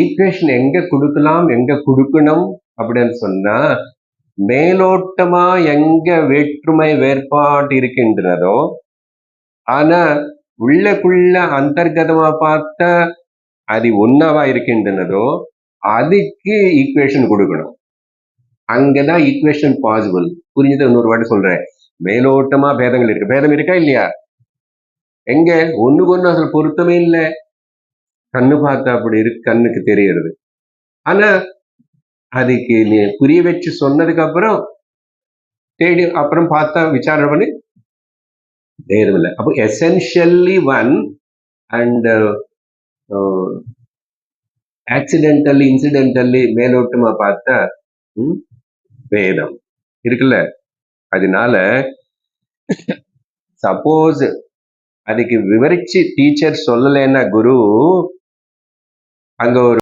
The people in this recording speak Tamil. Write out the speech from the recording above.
ஈக்குவேஷன் எங்க கொடுக்கலாம் எங்க கொடுக்கணும் அப்படின்னு சொன்னா, மேலோட்டமா எங்க வேற்றுமை வேறுபாடு இருக்கின்றதோ, ஆனா உள்ளக்குள்ள அந்தர்கதமா பார்த்தா அது ஒன்னாவா இருக்கின்றனதோ அதுக்கு ஈக்குவேஷன் கொடுக்கணும். அங்கதான் ஈக்குவேஷன் பாசிபிள். புரிஞ்சது? இன்னொரு வாட்டி சொல்றேன். மேலோட்டமா பேதங்கள் இருக்கு. பேதம் இருக்கா இல்லையா? எங்க ஒண்ணுக்கு ஒண்ணு அதுல பொருத்தமே இல்லை. கண்ணு பார்த்தா அப்படி இருக்கு, கண்ணுக்கு தெரியறது. ஆனா அதுக்கு நீ புரிய வச்சு சொன்னதுக்கு அப்புறம் தேடி அப்புறம் பார்த்தா விசாரணை பண்ணி பேதம் இல்லை. அப்போ எசென்ஷியலி ஒன் அண்ட் ஆக்சிடென்டல்லி இன்சிடென்டல்லி மேலோட்டமா பார்த்தா பேதம் இருக்குல்ல. அதனால சப்போஸ் அதுக்கு விவரிச்சு டீச்சர் சொல்லலைன்னா குரு அங்க ஒரு